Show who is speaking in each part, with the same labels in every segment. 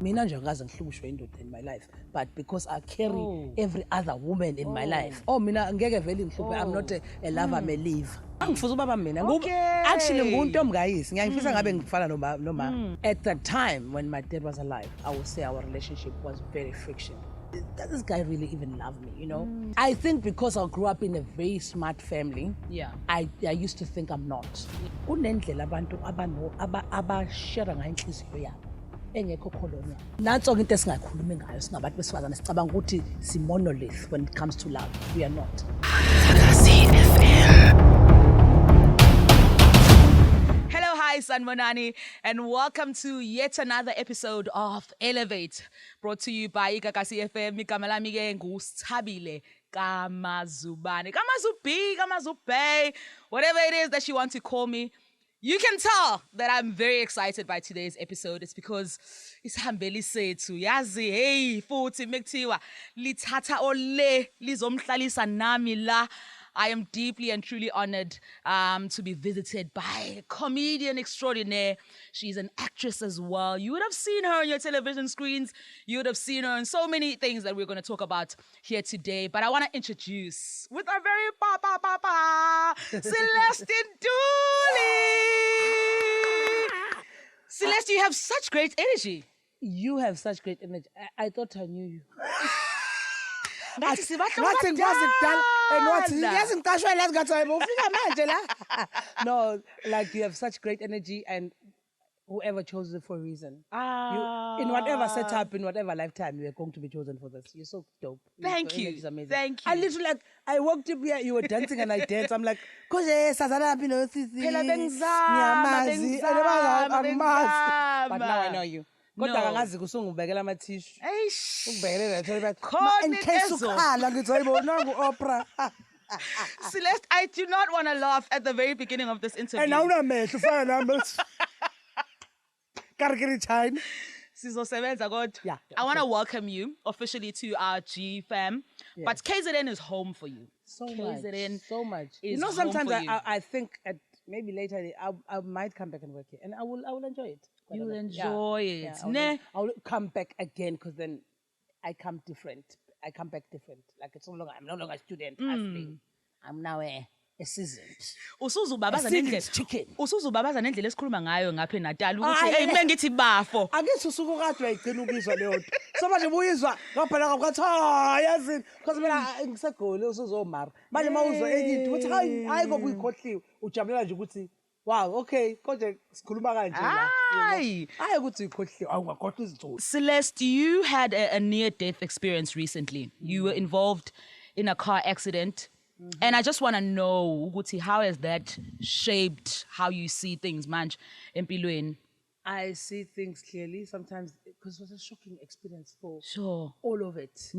Speaker 1: mina nje ngaze ngihlukushwe indoda in my life, but because I carry every other woman in my life. Mina ngeke vele ngihluphe. I'm not a lover, I'm a leaver. Angifuza ubaba mina. Actually nguntomgayisi. Ngiyangifisa ngabe ngifana noma. At the time when my dad was alive, I would say our relationship was very frictional. Does this guy really even love me, you know? I think because I grew up in a very smart family, I used to think I'm not. Kunendlela abantu abashare ngayo inhliziyo yabo engekho colonial. Nanso into esingakhulumi ngayo singabantu besifazane sicabanga ukuthi si monolith when it comes to love. We are not.
Speaker 2: Hello, hi, Sanmonani, and welcome to yet another episode of Elevate, brought to you by Ikakasi FM. Mikamalami ke ngusithabile Kamazubane, Kamazubi, Kamazube, whatever it is that you want to call me. You can tell that I'm very excited by today's episode. It's because isihambeli sethu yazi hey futhi mekuthiwa lithatha ole lizomhlalisa nami la. I am deeply and truly honored to be visited by a comedian extraordinaire. She's an actress as well. You would have seen her on your television screens. You would have seen her in so many things that we're going to talk about here today. But I want to introduce, with our very Celestine Dooley. Celeste, you have such great energy.
Speaker 1: You have such great energy. I thought I knew you. No, like you have such great energy, and whoever chose it for a reason. In whatever setup, in whatever lifetime, you are going to be chosen for this. You're so dope.
Speaker 2: Thank you.
Speaker 1: Amazing.
Speaker 2: Thank you.
Speaker 1: I literally I walked up here, you were dancing and I danced. I'm like, but now I know you. In case
Speaker 2: Celeste, I do not want to laugh at the very beginning of this interview. I want to welcome you officially to our G fam. Yes. But KZN is home for you.
Speaker 1: So much.
Speaker 2: You
Speaker 1: know, sometimes I think maybe later I might come back and work here, and I will enjoy it.
Speaker 2: You'll enjoy it.
Speaker 1: I will come back again because then I come different. I come back different. Like I'm no longer a student. I'm now a seasoned.
Speaker 2: Usuzubabaza
Speaker 1: chicken.
Speaker 2: Usuzubabaza nendlela esikhuluma ngayo ngapha eNatal ukuthi hey mengithi bafo.
Speaker 1: Angithi usuku kade uyayigcina ukizwa leyo nto. Soba nje buyizwa ngaphela ngathi yazini because mina ngisegoli usuzomara. Manje mawuzwa enye into uthi hayi ngoba uyikhohliwe ujabulela nje ukuthi wow, okay, konje sikhuluma kanje la. Hayi ukuthi uyikhohliwe awungakhohlwa izithuthi.
Speaker 2: Celeste, you had a near-death experience recently. You were involved in a car accident. And I just want to know, Uguti, how has that shaped how you see things, manje, empilweni?
Speaker 1: I see things clearly sometimes because it was a shocking experience for all of it.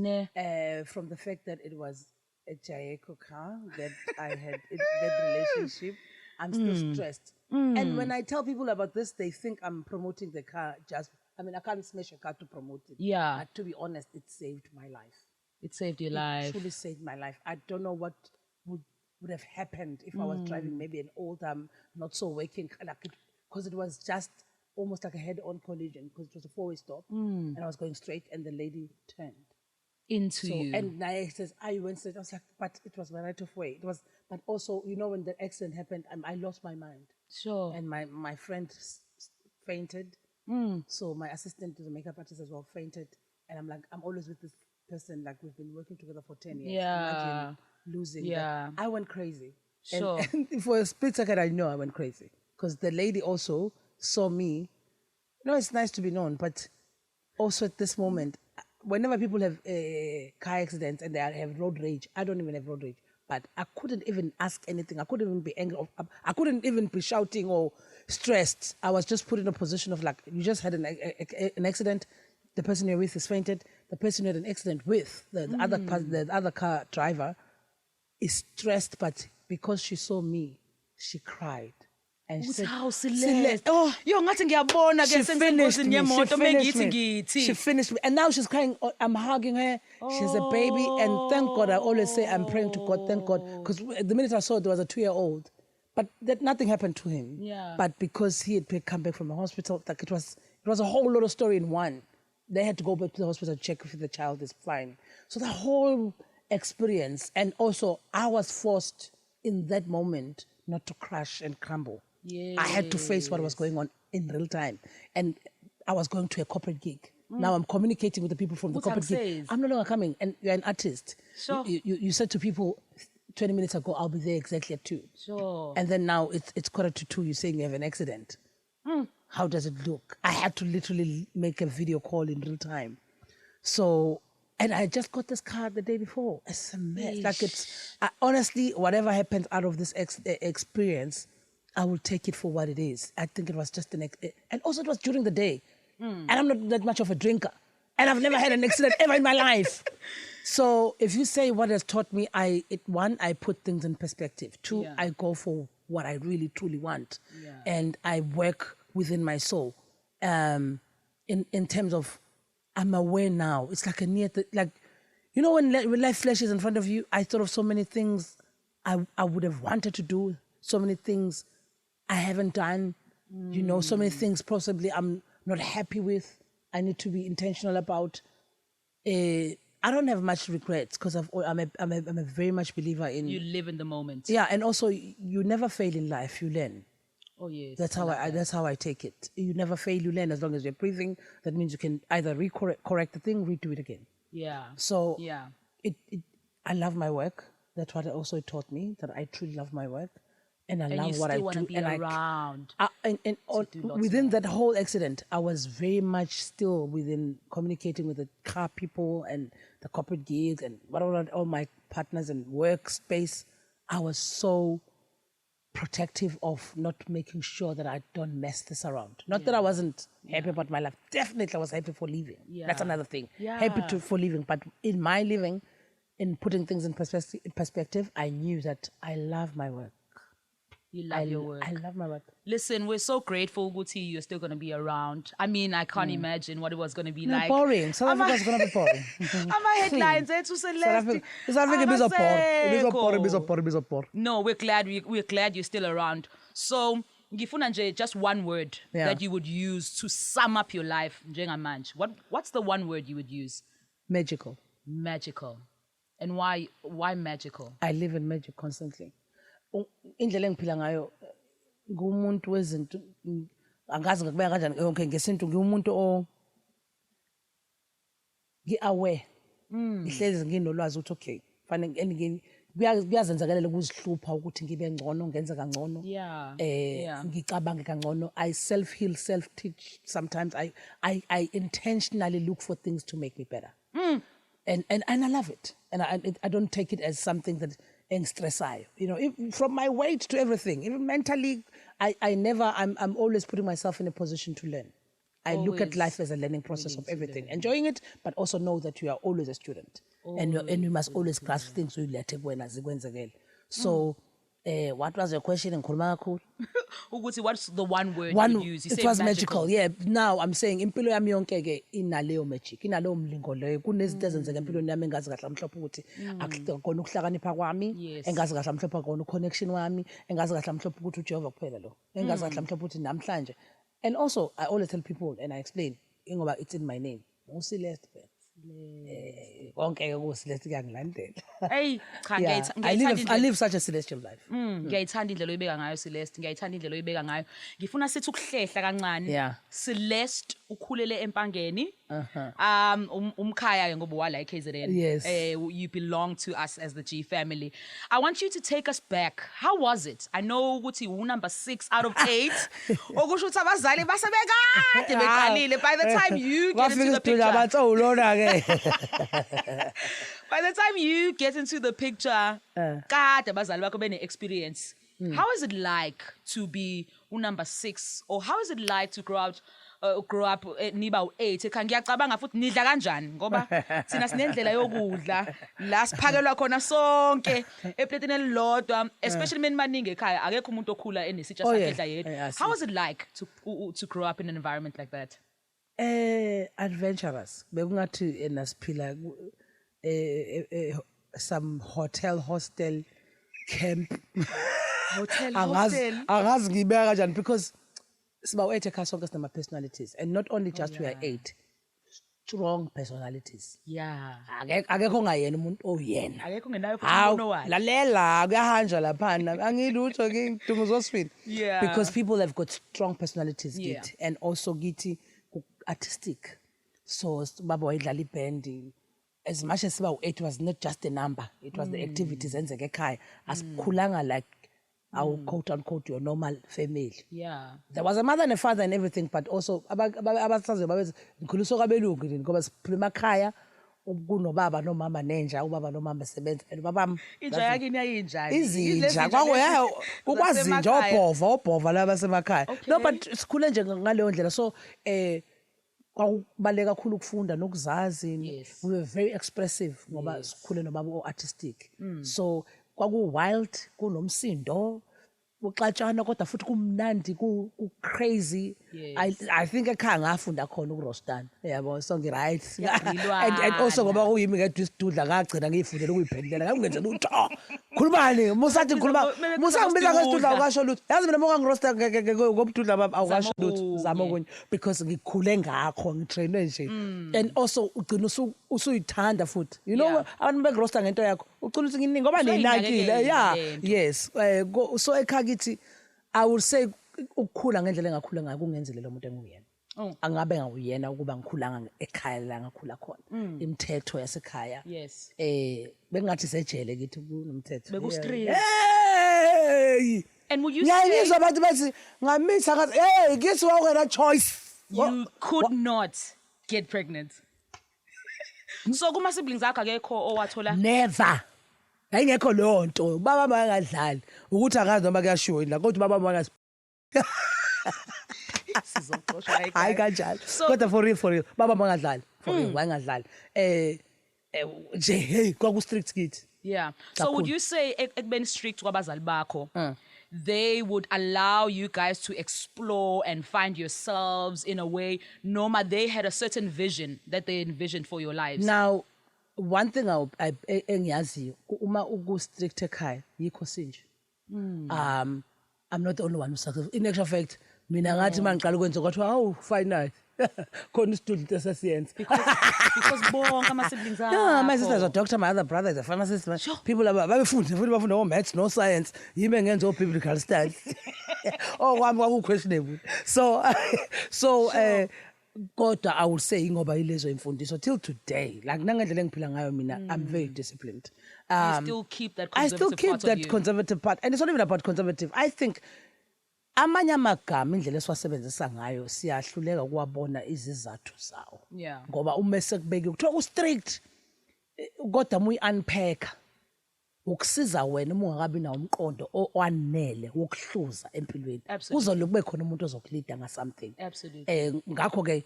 Speaker 1: From the fact that it was a Jaeco car that I had in that relationship, I'm still stressed. And when I tell people about this, they think I'm promoting the car I can't smash a car to promote it.
Speaker 2: Yeah.
Speaker 1: But to be honest, it saved my life.
Speaker 2: It saved your life.
Speaker 1: It truly saved my life. I don't know what would have happened if I was driving maybe an old, not so working car, because it was just almost like a head-on collision because it was a four-way stop and I was going straight and the lady turned
Speaker 2: into you.
Speaker 1: And Naya says, you went straight. I was like, but it was my right of way. It was, but also, you know, when the accident happened, I lost my mind.
Speaker 2: Sure.
Speaker 1: And my friend fainted. So my assistant to the makeup artist as well fainted. And I'm like, I'm always with this person, like we've been working together for 10 years.
Speaker 2: Yeah.
Speaker 1: Imagine losing that. I went crazy.
Speaker 2: Sure.
Speaker 1: And for a split second, I know I went crazy. Because the lady also saw me. You know, it's nice to be known, but also at this moment, whenever people have car accidents and they have road rage, I don't even have road rage. But I couldn't even ask anything. I couldn't even be angry. I couldn't even be shouting or stressed. I was just put in a position of like, you just had an accident. The person you're with is fainted. The person you had an accident with, the other car driver, is stressed. But because she saw me, she cried. And she said,
Speaker 2: Celeste. Oh, she
Speaker 1: finished me. And now she's crying. I'm hugging her. She's a baby. And thank God, I always say I'm praying to God, thank God. Because the minute I saw it, there was a 2-year-old. But nothing happened to him.
Speaker 2: Yeah.
Speaker 1: But because he had come back from the hospital, like it was a whole lot of story in one. they had to go back to the hospital to check if the child is fine. So the whole experience, and also I was forced in that moment not to crash and crumble. I had to face what was going on in real time. And I was going to a corporate gig. Now I'm communicating with the people from the corporate gig. I'm no longer coming, and you're an artist.
Speaker 2: Sure.
Speaker 1: You said to people 20 minutes ago, I'll be there exactly at 2.
Speaker 2: Sure.
Speaker 1: And then now it's 2:45, you're saying you have an accident. How does it look? I had to literally make a video call in real time. So, and I just got this car the day before. It's a mess. Like honestly, whatever happens out of this experience, I will take it for what it is. I think it was just and also it was during the day. And I'm not that much of a drinker. And I've never had an accident ever in my life. So if you say what has taught me, I put things in perspective. 2, I go for what I really, truly want. Yeah. And I work within my soul. In terms of, I'm aware now. It's like when life flashes in front of you, I thought of so many things I would have wanted to do, so many things I haven't done, so many things possibly I'm not happy with. I need to be intentional about. I don't have much regrets because I'm a very much believer in.
Speaker 2: You live in the moment.
Speaker 1: Yeah, and also you never fail in life. You learn.
Speaker 2: Oh yes.
Speaker 1: That's how I take it. You never fail. You learn as long as you're breathing. That means you can either correct the thing, redo it again.
Speaker 2: Yeah.
Speaker 1: So I love my work. That's what it taught me, that I truly love my work. And I love what I do.
Speaker 2: And you still want to be around.
Speaker 1: Within that whole accident, I was very much still within communicating with the car people and the corporate gigs and all my partners and workspace. I was so protective of not making sure that I don't mess this around. Not that I wasn't happy about my life. Definitely I was happy for leaving. Yeah. That's another thing. Yeah. Happy for leaving. But in my living, in putting things in perspective, I knew that I love my work.
Speaker 2: You love your work.
Speaker 1: I love my work.
Speaker 2: Listen, we're so grateful, Guti, you're still going to be around. I mean, I can't imagine what it was going to be like.
Speaker 1: Boring. South Africa's going to be boring.
Speaker 2: Ama-headlines ethu Celeste.
Speaker 1: South Africa is boring.
Speaker 2: No, we're glad you're still around. So, ngifuna nje just one word that you would use to sum up your life njengamanje. What's the one word you would use?
Speaker 1: Magical.
Speaker 2: Magical. And why magical?
Speaker 1: I live in magic constantly. Indlela engiphila ngayo ngumuntu wezinto angazi ngikubeka kanjani yonke ngesintu ngiwumuntu ngi-aware ihlezi nginolwazi ukuthi okay fanele kuyazenzakalela ukuzihlupha ukuthi ngibe ngcono ngenze kangcono ngicabange kangcono. I self heal, self teach. Sometimes I intentionally look for things to make me better. And I love it, and I don't take it as something that stressayo. From my weight to everything, even mentally, I'm always putting myself in a position to learn. I look at life as a learning process of everything, enjoying it, but also know that you are always a student, and you must always grasp things so you let it when. So, what was your question in Kulmakul?
Speaker 2: What's the one word you use?
Speaker 1: It was magical. Yeah. Now I'm saying impilo yami yonke ke inaleyo magic, inaleyo mlingo leyo. Kunezinto ezenzeka empilweni yami engazi kahle mhlophe ukuthi akukona ukuhlakanipha kwami, engazi kahle mhlophe kona connection wami, engazi kahle mhlophe ukuthi uJehova kuphela lo. Engazi kahle mhlophe ukuthi namhlanje. And also I always tell people and I explain, ngoba it's in my name. UCeleste.
Speaker 2: Hey,
Speaker 1: I live such a celestial life.
Speaker 2: Ngiyayithanda indlela oyibeka ngayo Celeste, ngiyayithanda indlela oyibeka ngayo. Ngifuna sithi ukuhlehla kancane. Celeste ukhulele empangeni. Umkhaya ngoba wala eKZN.
Speaker 1: Yes.
Speaker 2: You belong to us as the G family. I want you to take us back. How was it? I know ukuthi number 6 out of 8. Okusho ukuthi abazali basebekade beqalile by the time you get into the picture. By the time you get into the picture, experience. How is it like to be number 6, or how is it like to grow up niba 8? Ngiyacabanga futhi nidla kanjani ngoba sina sinendlela yokudla la siphakelwa khona sonke epletini elilodwa, especially men maningi ekhaya akekho umuntu okhula enesitsha sakhe edla yedwa. How is it like to grow up in an environment like that?
Speaker 1: Adventurous. Bekungathi nasiphila some hostel camp. Angazi ngibeka kanjani because siba 8 ekhaya sonke sinama personalities, and not only just we are 8. strong personalities.
Speaker 2: Yeah.
Speaker 1: Akekho ongayena umuntu oyena.
Speaker 2: Akekho ngenayo futhi umbono wakhe.
Speaker 1: Lalela kuyahanja laphana. Angilutho ke idungu zosifini.
Speaker 2: Yeah.
Speaker 1: Because people have got strong personalities
Speaker 2: Yeah.
Speaker 1: kithi and also kithi artistic. So baba wayidlala iband. As much as it was not just a number, it was the activities enzeke ekhaya. Asikhulanga like our quote unquote your normal family.
Speaker 2: Yeah.
Speaker 1: There was a mother and a father and everything, but also abasazi babethi ngikhuliswa kwabelungu nini ngoba siphuma ekhaya kunobaba nomama nenja ubaba nomama sebenza and babam
Speaker 2: Inja yakini yayinjani?
Speaker 1: izinja kwakuya ukwazi nje obhova laba semakhaya. No, but sikhule nje ngaleyo ndlela. So kwakubaleka kakhulu ukufunda nokuzazi.
Speaker 2: Yes.
Speaker 1: We were very expressive ngoba sikhule nobaba o-artistic. So kwaku wild, kunomsindo, uxatshana kodwa futhi kumnandi, crazy.
Speaker 2: Yes.
Speaker 1: I think ekhaya ngafunda khona uRostan. Yabo, so right.
Speaker 2: Yabrilwana.
Speaker 1: And also ngoba uyimi ngedwa isidudla ngagcina ngiyifundela ukuyiphendlela. Ngakungenzela ukuthi khulumani, musathi khuluma. Musangibiza ngesidudla ukasho lutho. Yazi mina moka ngiRostan ngobududla baba awukasho lutho. Zama okunye because ngikhule ngakho, ngitrainwe nje. And also ugcina usuyithanda futhi. You know abantu beRostan ngento yakho. Ucula ukuthi nginingi ngoba ninakile. Yeah. Yes. So ekhaya kithi I would say ukukhula ngendlela engakhula ngayo kungenzele lo muntu enguyena. Angabe ngawuyena ukuba ngikhulanga ekhaya la ngakhula khona. Imithetho yasekhaya.
Speaker 2: Yes.
Speaker 1: Bengathi sejele kithi kunomthetho.
Speaker 2: Beku-strict.
Speaker 1: Hey!
Speaker 2: And would you
Speaker 1: Ngiyayizwa
Speaker 2: say
Speaker 1: abantu bathi ngamitha ngathi hey ngithi wawena choice.
Speaker 2: you could not get pregnant? So kuma siblings akho akekho owathola?
Speaker 1: Never. Ayingekho leyo nto. Baba bangadlali. Ukuthi akazi noma kuyashiwo la kodwa baba bangazi.
Speaker 2: Sizoxoxa la
Speaker 1: Hayi
Speaker 2: ekhaya.
Speaker 1: kanjalo.
Speaker 2: So-
Speaker 1: Kodwa for real baba bangadlali. For real bangadlali. Nje hey kwaku strict kithi.
Speaker 2: Yeah. So would
Speaker 1: Kakhulu.
Speaker 2: you say ekubeni strict kwabazali bakho, they would allow you guys to explore and find yourselves in a way, noma they had a certain vision that they envisioned for your lives?
Speaker 1: Now one thing engiyaziyo uma uku-strict ekhaya yikho sinje. I'm not the only one who's successful. In actual fact, mina ngathi mangiqala ukwenza kwathiwa hawu final. Khona isidudla esesiyenza.
Speaker 2: Because bonke ama-siblings
Speaker 1: Yeah, my sister is a
Speaker 2: akho.
Speaker 1: doctor, my other brother is a pharmacist. People babefunda futhi bafunda o-maths no-science. Yimi engenza o-biblical studies. Kwami kwaku-questionable. So kodwa I would say ngoba ilezo imfundiso till today, like nangendlela engiphila ngayo mina, I'm very disciplined.
Speaker 2: You still keep that
Speaker 1: I still
Speaker 2: conservative
Speaker 1: keep
Speaker 2: part of
Speaker 1: that
Speaker 2: you.
Speaker 1: conservative part, and it's not even about conservative. I think amanye amagama indlela esiwasebenzisa ngayo siyahluleka ukuwabona izizathu zawo.
Speaker 2: Yeah.
Speaker 1: Ngoba uma sekubeki kuthiwa u-strict kodwa uma uyi-unpack ukusiza wena uma ungakabi nawo umqondo owanele wokuhluza empilweni.
Speaker 2: Absolutely.
Speaker 1: Kuzobe kube khona umuntu ozokulida nga-something.
Speaker 2: Absolutely.
Speaker 1: Ngakho-ke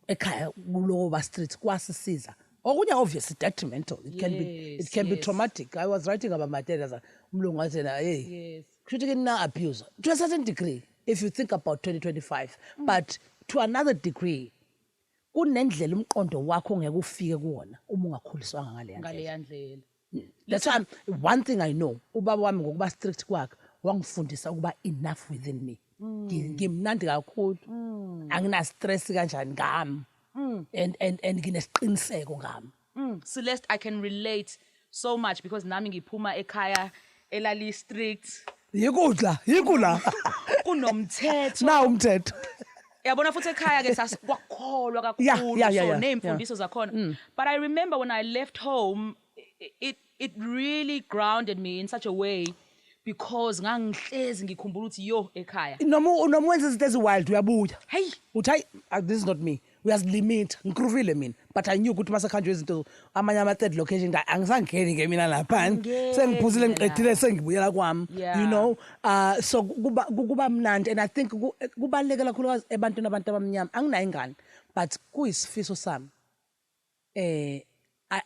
Speaker 1: ekhaya kulowo ba-strict kwasisiza. Okunye obviously detrimental. It can be
Speaker 2: Yes.
Speaker 1: traumatic. I was writing about my dad as a umlungu wathi na hey.
Speaker 2: Yes.
Speaker 1: Kusho na abuse to a certain degree if you think about 2025, but to another degree kunendlela umqondo wakho ongeke ufike kuwona uma ungakhuliswanga ngale ndlela.
Speaker 2: Ngaleya ndlela.
Speaker 1: That's why one thing I know, ubaba wami ngokuba strict kwakhe wangifundisa ukuba enough within me. Ngimnandi kakhulu. Angina stress kanjani ngami. And nginesiqiniseko ngami.
Speaker 2: Celeste, I can relate so much because nami ngiphuma ekhaya elali strict.
Speaker 1: Yikudla.
Speaker 2: Kunomthetho.
Speaker 1: Na umthetho.
Speaker 2: Yabona futhi ekhaya ke sasikholwa kakhulu
Speaker 1: Yeah,
Speaker 2: so
Speaker 1: yeah.
Speaker 2: neimfundiso zakhona. But I remember when I left home, it really grounded me in such a way because ngangihlezi ngikhumbula ukuthi yo ekhaya.
Speaker 1: Noma wenza izinto eziwild uyabuya.
Speaker 2: Hey,
Speaker 1: Uthi hayi this is not me. Uyazilimit ngikruvile mina but I knew ukuthi masekhanjwe izinto amanye ama third location angisangeni ke mina lapha sengiphuzile ngiqedile sengibuyela kwami you know so kuba mnandi and I think kubalekela kakhulu ebantwini abantu abamnyama anginayo ingane but kuyisifiso sami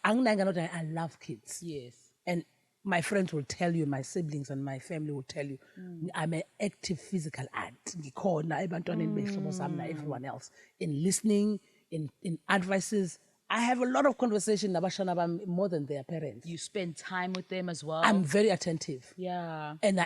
Speaker 1: anginayo ingane kodwa I love kids.
Speaker 2: yes.
Speaker 1: And my friends will tell you, my siblings and my family will tell you, I'm an active physical aunt. Ngikhona ebantwaneni behlobo sami na everyone else. In listening, in advices. I have a lot of conversation nabashana bami more than their parents.
Speaker 2: You spend time with them as well.
Speaker 1: I'm very attentive.
Speaker 2: yeah.
Speaker 1: And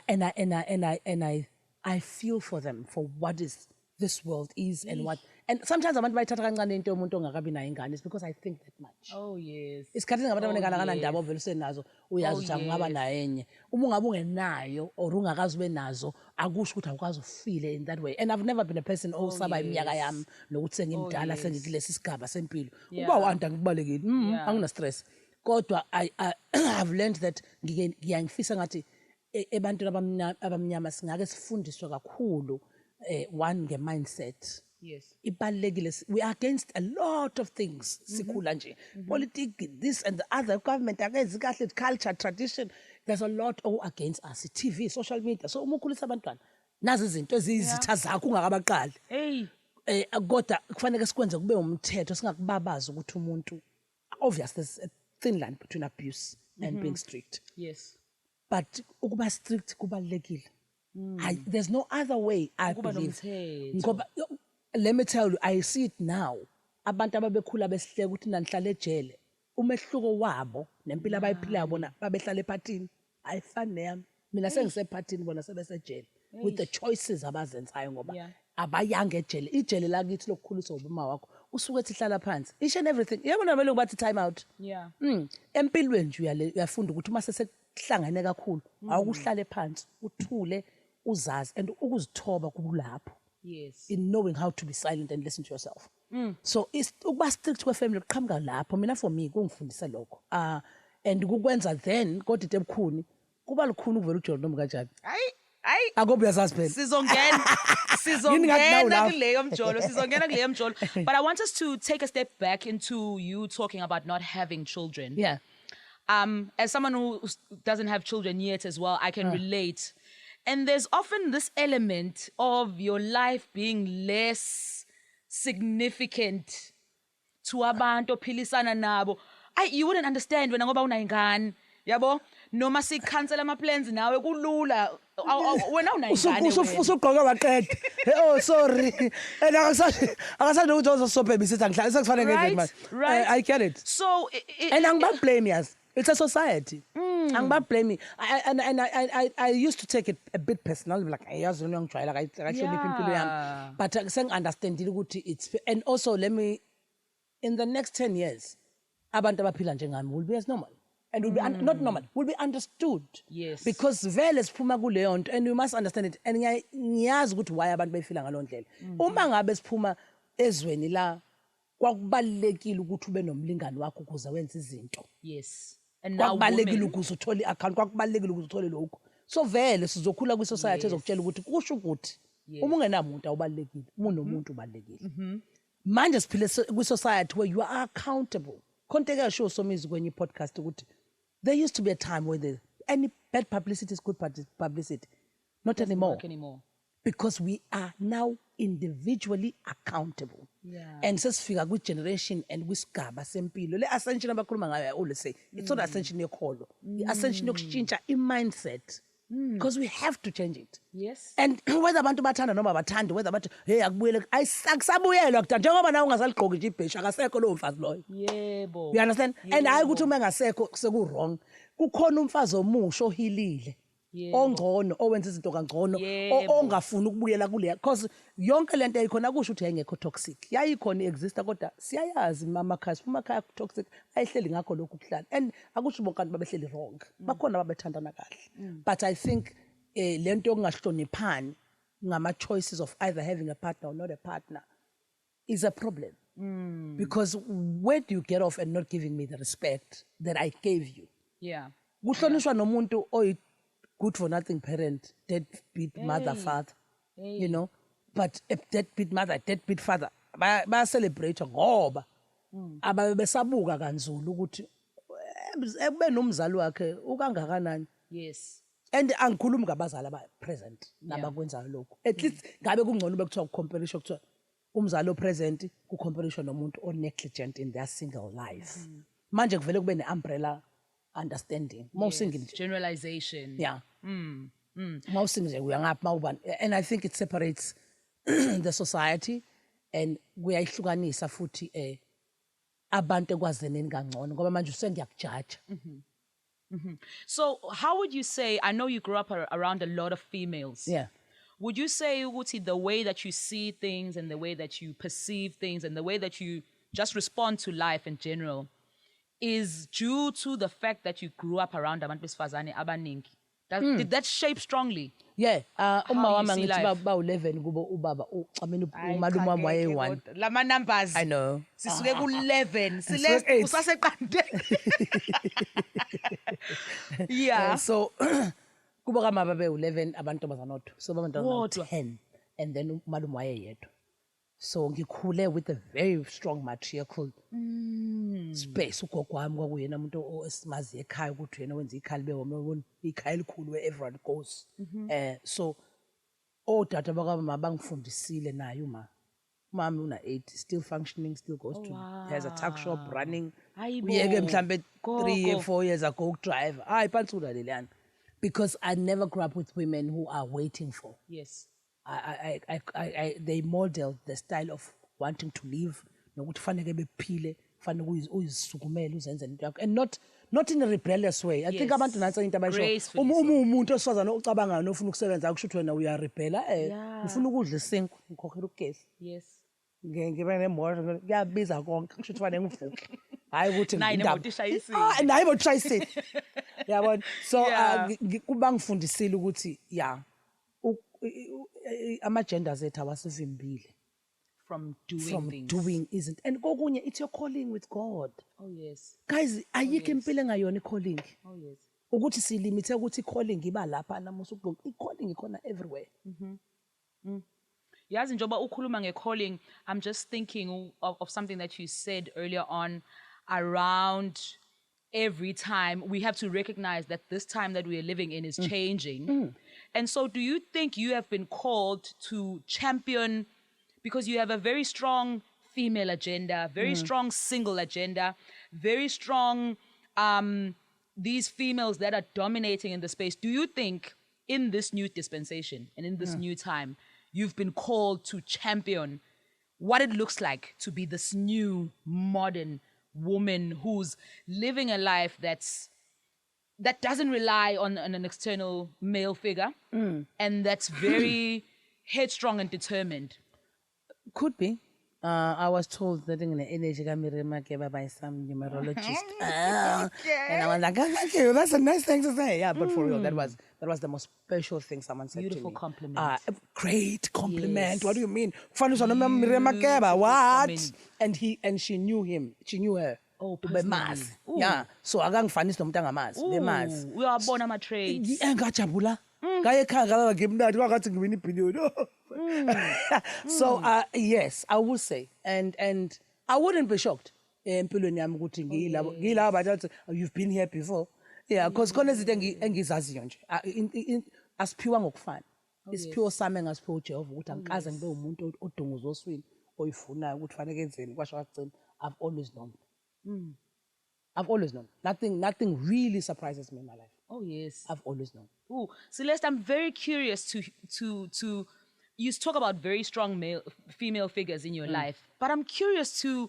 Speaker 1: I feel for them for what is this world is and And sometimes abantu bayithatha kancane into yomuntu ongakabi nayo ingane is because I think that much.
Speaker 2: Oh yes.
Speaker 1: Isikhathi ngabantu abanengane
Speaker 2: yes.
Speaker 1: akanandaba ovela usenazo uyazi ukuthi angaba nayo enye. Uma ungabe ungenayo or ungakazi ube nazo akusho ukuthi awukwazi ufile in that way. And I've never been a person osaba iminyaka yami nokuthi sengimdala sengikulesi sigaba sempilo. Uba wanda ngikubalekile. Angina stress. Kodwa I have learned that ngiyangifisa ngathi ebantwini abamnyama singake sifundiswe kakhulu one nge-mindset.
Speaker 2: Yes.
Speaker 1: Ibalekile, we are against a lot of things sikhula nje. Politics, this and the other, government against culture, tradition. There's a lot against us. TV, social media. So uma ukhulisa abantwana nazi izinto ezizitha zakho ungakabaqali.
Speaker 2: Hey.
Speaker 1: Kodwa kufanele sikwenze kube umthetho singakubabaza ukuthi umuntu obviously there's a thin line between abuse and being strict.
Speaker 2: Yes.
Speaker 1: But ukuba strict kubalekile. There's no other way I believe. Ngoba let me tell you, I see it now. Abantu ababekhula besihleka ukuthi nanihlala ejele. Umehluko wabo nempilo abayiphilayo bona babehlala ephathini. Ayifani neyami. Mina sengisephathini bona sebesejele with the choices abazenzayo ngoba abayanga ejele. Ijele la kithi lokukhuliswa ubuma wakho. Usuke ethi hlala phansi. Each and everything. Yabona vele ukuthi time out.
Speaker 2: Yeah.
Speaker 1: Empilweni nje uyafunda ukuthi uma sesekuhlangane kakhulu awukuhlale phansi uthule uzazi and ukuzithoba kulapho.
Speaker 2: Yes.
Speaker 1: In knowing how to be silent and listen to yourself. So ukuba strict kwefamily kuqhamuka lapho mina for me kungifundisa lokho. And kukwenza then kodwa into ebukhuni kuba lukhuni ukuvela uJohn noma kanjani.
Speaker 2: Hayi.
Speaker 1: Akobe uyazazi phela.
Speaker 2: Sizongena kuleyo mjolo. But I want us to take a step back into you talking about not having children.
Speaker 1: Yeah.
Speaker 2: As someone who doesn't have children yet as well, I can relate. And there's often this element of your life being less significant to abantu ophilisana nabo. You wouldn't understand when ngoba unayingane. Yabo? Noma sikhansela ama plans nawe kulula. Wena unayingane.
Speaker 1: Usugqoka waqeda. Oh sorry. And akasanda ukuthi uzosophe bisithi angihlala sekufanele ngenze manje. I get it.
Speaker 2: So
Speaker 1: and angiba blame yazi. It's a society. I'm blaming. I used to take it a bit personal, like I was young try, like I should be but I understand it's and also let me in the next 10 years, abantu abaphila njengami will be as normal. And will be not normal, will be understood.
Speaker 2: Yes.
Speaker 1: Because vele siphuma kuleyo nto and we must understand it. And ngiyazi ukuthi why abantu befila ngaloo ndlela. Uma ngabe siphuma ezweni la kwakubalekile ukuthi ube nomlingani wakho ukuze wenze izinto.
Speaker 2: Yes. And now
Speaker 1: kwakubalekile ukuze uthole account kwakubalekile ukuze uthole lokho. So vele sizokhula kwi society ezokutshela ukuthi kusho ukuthi uma ungenamuntu awubalekile, uma unomuntu ubalekile. Manje siphile kwi society where you are accountable. Konteka show Somizi kwenye podcast ukuthi there used to be a time where any bad publicity is good publicity. Not anymore. Because we are now individually accountable.
Speaker 2: Yeah.
Speaker 1: And sesifika kwi generation and kwisigaba sempilo. Le ascension abakhuluma ngayo I always say it's not ascension yokholo. Ascension yokushintsha mindset. Because we have to change it.
Speaker 2: Yes.
Speaker 1: And whether abantu bathanda noma bathandi whether bathi hey akubuyele akusabuyelwa kudala njengoba nawe ungasaligqoki nje ibhesha akasekho lo mfazi loyo.
Speaker 2: Yebo.
Speaker 1: You understand? And hayi ukuthi uma engasekho seku wrong. Kukhona umfazi omusha ohilile. Ongcono owenza izinto kangcono ongafuni ukubuyela kuleya because yonke lento ayikhona kusho ukuthi ayengekho toxic yayikhona exista kodwa siyayazi mama khasi uma khaya toxic ayihleli ngakho lokhu kuhlala and akusho bonke abantu babehleli wrong bakhona babethandana kahle but I think lento yokungahloniphani ngama choices of either having a partner or not a partner is a problem because where do you get off and not giving me the respect that I gave you?
Speaker 2: Yeah.
Speaker 1: Kuhlonishwa nomuntu oyi good for nothing parent, deadbeat mother, father, you know. But a deadbeat mother, deadbeat father, ba celebrate ngoba ababesabuka kanzulu ukuthi ebe nomzali wakhe ukangakanani.
Speaker 2: Yes.
Speaker 1: And angikhulumi ngabazali aba present nabakwenzayo lokho. At least ngabe kungcono bekuthiwa comparison kuthiwa umzali present ku comparison nomuntu o negligent in their single life. Manje kuvele kube ne umbrella understanding.
Speaker 2: Generalization.
Speaker 1: Yeah. And I think it separates the society and kuyayihlukanisa futhi abantu ekwazeneni kangcono ngoba manje usengiyakujaja.
Speaker 2: So how would you say, I know you grew up around a lot of females.
Speaker 1: Yeah.
Speaker 2: would you say ukuthi the way that you see things and the way that you perceive things and the way that you just respond to life in general is due to the fact that you grew up around abantu besifazane abaningi? Did that shape strongly?
Speaker 1: Yeah, uma
Speaker 2: you
Speaker 1: wami
Speaker 2: see
Speaker 1: ngithi
Speaker 2: life?
Speaker 1: ba 11 kubo ubaba ucameni umalume wami waye1.
Speaker 2: Lama numbers.
Speaker 1: I know.
Speaker 2: Sisuke ku11,
Speaker 1: sile 8.
Speaker 2: usaseqandeni. Yeah.
Speaker 1: So kubo kamama be 11 abantu abazanotho. So abantu
Speaker 2: Wodwa.
Speaker 1: 10 and then umalume wayeyedwa. So ngikhule with a very strong matriarchal space. Ugogo wami kwakuyena umuntu osimazi ekhaya ukuthi yena wenza ikhaya libe wona ikhaya elikhulu where everyone goes. So odade bakamama bangifundisile naye mami una 8 still functioning, still goes to has a tuck shop running. Uyeke mhlambe 3 or 4 years ago drive. Hayi phantsula leliyana. Because I never grew up with women who are waiting for.
Speaker 2: Yes.
Speaker 1: They model the style of wanting to live, nokuthi fanele bephile, fanele uyisukumele uzenze into yakho, and not in a rebellious way. I think abantu nansi into abayisho umuntu osifazana ocabangayo nofuna ukusebenza akusho ukuthi wena uyarebella ufuna ukudla isinkwa ngikhokhela ugesi.
Speaker 2: Yes.
Speaker 1: Ngibe nemoto kuyabiza konke kusho ukuthi fanele ngivuke. Hayi ukuthi
Speaker 2: nayi nemoto ishayisile.
Speaker 1: Nayi imoto ishayisile. Yabona. So
Speaker 2: Yeah.
Speaker 1: kuba ngifundisile ukuthi ama-genders ethu awasivimbile
Speaker 2: From doing
Speaker 1: from
Speaker 2: things.
Speaker 1: doing isn't, and kokunye it's your calling with God.
Speaker 2: Oh yes.
Speaker 1: Guys, ayikho impilo engayona i-calling.
Speaker 2: Oh yes.
Speaker 1: Ukuthi silimithe ukuthi i-calling iba lapha namusa ukubonga i-calling ikhona everywhere.
Speaker 2: Yazi njoba ukhuluma nge-calling, I'm just thinking of something that you said earlier on around every time we have to recognize that this time that we are living in is changing. And so do you think you have been called to champion, because you have a very strong female agenda, very strong single agenda, very strong these females that are dominating in the space. Do you think in this new dispensation and in this new time, you've been called to champion what it looks like to be this new modern woman who's living a life that doesn't rely on an external male figure and that's very headstrong and determined?
Speaker 1: Could be. I was told that in the energy Makeba by some numerologist. And I was like, thank you, that's a nice thing to say. Yeah, but for real, that was the most special thing someone said
Speaker 2: Beautiful
Speaker 1: to me.
Speaker 2: compliment.
Speaker 1: Great compliment.
Speaker 2: Yes.
Speaker 1: What do you mean? What? And she knew him. She knew her.
Speaker 2: Oh,
Speaker 1: Bemazi.
Speaker 2: personally. Ooh.
Speaker 1: Yeah. So akangifanisi nomuntu angamazi. Bemazi.
Speaker 2: Uyabona ama-traits.
Speaker 1: Ngajabula. Ngaye ekhaya ngaba ngimnandi kwagathi ngiwina ibhiliyoni. So yes, I would say, and I wouldn't be shocked empilweni yami ukuthi ngilabo bathi you've been here before. Yeah, because khona izinto engizaziyo nje asiphiwa ngokufana. Isiphiwo sami engasiphiwa uJehova ukuthi angikaze ngibe umuntu odunguza oswini oyifunayo ukuthi fanele enzeni kwasho kagcina. I've always known. I've always known. Nothing really surprises me in my life.
Speaker 2: Oh yes.
Speaker 1: I've always known.
Speaker 2: Ooh, Celeste, I'm very curious to you talk about very strong female figures in your life, but I'm curious to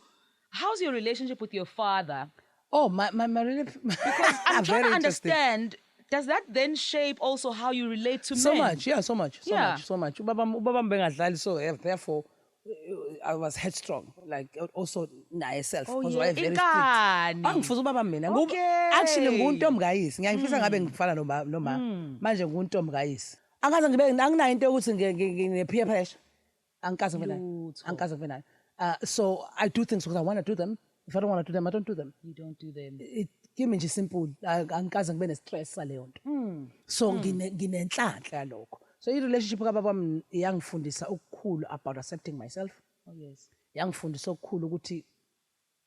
Speaker 2: how's your relationship with your father?
Speaker 1: Oh, my relationship.
Speaker 2: Because I'm trying to understand, does that then shape also how you relate to
Speaker 1: so
Speaker 2: men?
Speaker 1: much, yeah, so much. Ubaba bengadlali, so therefore I was headstrong, like also naye self.
Speaker 2: Oh,
Speaker 1: Because
Speaker 2: yeah.
Speaker 1: I very strict.
Speaker 2: Ingani?
Speaker 1: Angifuza ubaba mina.
Speaker 2: Okay.
Speaker 1: Actually nguntombikayisi. Ngiyangifisa ngabe ngifana noma. Manje nguntombikayisi. Angaze ngibe anginayo into ukuthi ngine peer pressure. Angikaze ngibe nayo. Angikaze ngibe nayo. So I do things because I want to do them. If I don't want to do them, I don't do them.
Speaker 2: You don't do them.
Speaker 1: It give me nje simple. Angikaze ngibe ne-stress saleyo nto. So nginenhlanhla yalokho. So i-relationship kababa wami iyangifundisa okukhulu about accepting myself.
Speaker 2: Oh yes.
Speaker 1: Yangifundisa okukhulu ukuthi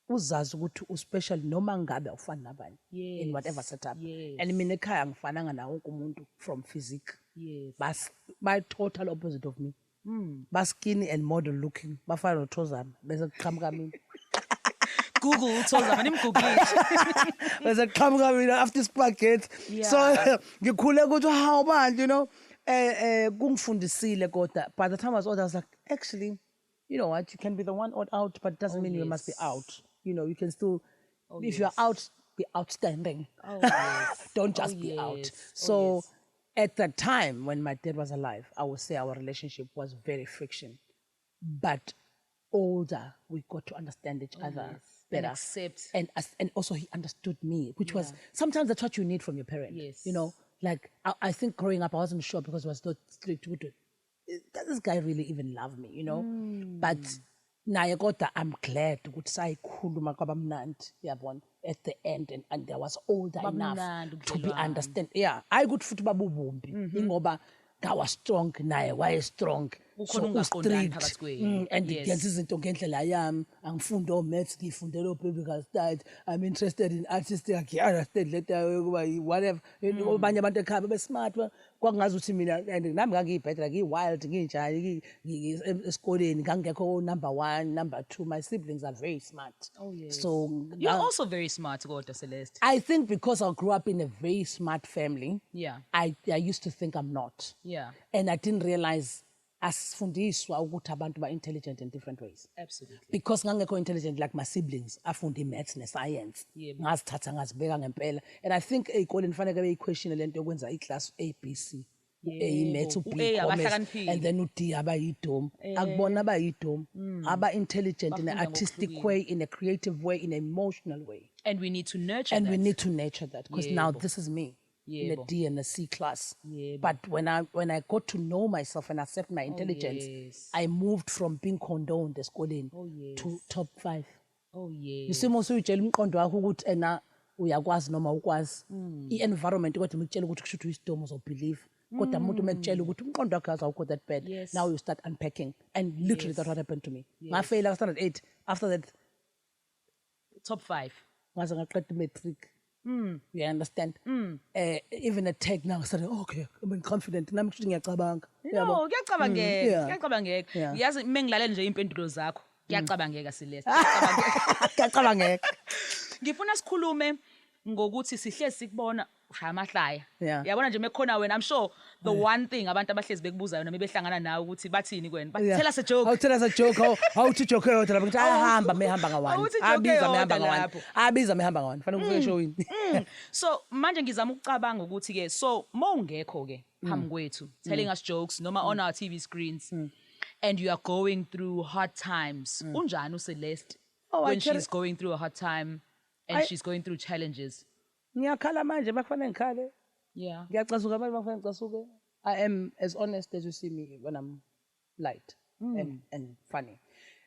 Speaker 1: uzazi ukuthi uspecial noma ngabe awufani nabanye in whatever setup.
Speaker 2: Yes.
Speaker 1: And mina ekhaya ngifananga nawo wonke umuntu from physique.
Speaker 2: Yes.
Speaker 1: By total opposite of me. Skinny and model looking. Bafana noThozana bese kuqhamuka mina.
Speaker 2: Google Thozama nimgoogle.
Speaker 1: Bese kuqhamuka mina after spaghetti.
Speaker 2: Yeah.
Speaker 1: So ngikhule ukuthi how bad, you know. Kungifundisile kodwa by the time I was old I was like, actually, you know what, you can be the one odd out, but it doesn't mean you must be out. You know, you can still if you're out, be outstanding.
Speaker 2: Oh yes.
Speaker 1: Don't just be out.
Speaker 2: yes.
Speaker 1: So at the time when my dad was alive, I would say our relationship was very friction. But older, we got to understand each other better.
Speaker 2: And accept.
Speaker 1: And also he understood me, which was sometimes that's what you need from your parent.
Speaker 2: Yes.
Speaker 1: You know, like I think growing up, I wasn't sure because I was not strict. Does this guy really even love me? You know? But naye kodwa I'm glad ukuthi sayikhuluma kwabamnandi yabona at the end and there was older enough to be understand. Yeah, I could futhi babubumbi ingoba ngawa strong naye waye strong.
Speaker 2: Ukhona ungaqondani phakathi kwenu.
Speaker 1: And ngenza izinto ngendlela yami angifunda o-maths ngifundela o-biblical studies I'm interested in artistic I understand later kuba whatever abanye abantu ekhaya bebe-smart kwakungazi ukuthi mina and nami ngangiyibhedla ngiyi-wild nginjani esikoleni ngangekho number 1 number 2 my siblings are very smart. So
Speaker 2: you're also very smart kodwa Celeste.
Speaker 1: I think because I grew up in a very smart family, I used to think I'm not. And I didn't realize asifundiswa ukuthi abantu ba-intelligent in different ways.
Speaker 2: Absolutely.
Speaker 1: Because ngangekho intelligent like my siblings, afunde i-maths ne-science. Ngazithatha ngazibeka ngempela. And I think ey'koleni fanele beyi-question lento yokwenza i-class A, B, C. I-maths, u-B, commerce, and then u-D abayidom. Akubona abayidom. Aba-intelligent in an artistic way, in a creative way, in an emotional way.
Speaker 2: And we need to nurture
Speaker 1: and
Speaker 2: that.
Speaker 1: We need to nurture that because now this is me. In a D and a C class. But when I got to know myself and accept my intelligence, I moved from being condoned eskoleni to top 5. You see most uyitshela umqondo wakho ukuthi ena uyakwazi noma ukwazi. I-environment kodwa umtshela ukuthi kushuthi uyisidom uzobelieve. Kodwa umuntu mekutshela ukuthi umqondo wakho awukho that bad. Now you start unpacking. And literally that's what happened to me. Ngafail standard 8. After that
Speaker 2: top 5.
Speaker 1: Ngaze ngaqeda matric. You understand? Even a tech now started, okay, I'm confident. Nami kusho ngiyacabanga.
Speaker 2: No, kuyacabangeka. Yazi mengilalela nje impendulo zakho, kuyacabangeka Celeste.
Speaker 1: Kuyacabangeka.
Speaker 2: Ngifuna sikhulume ngokuthi sihlezi sikubona ushaya amahlaya. Yabona nje mekhona wena I'm sure the one thing abantu abahlezi bekubuza yona mebehlangana nawe ukuthi bathini kwena. But tell us a joke.
Speaker 1: Tell us a joke. How to joke yodwa lapha ngithi ayahamba mehamba ngawani. Abiza mehamba ngawani. Abiza mehamba ngawani. Fanele ngifike showini.
Speaker 2: So manje ngizama ukucabanga ukuthi ke so mawungekho ke phambi kwethu telling us jokes noma on our TV screens and you are going through hard times. Unjani uCeleste when she's going through a hard time and she's going through challenges?
Speaker 1: Ngiyakhala manje bakufanele ngikhale. Ngiyacasuka manje bakufanele ngicasuke. I am as honest as you see me when I'm light and funny.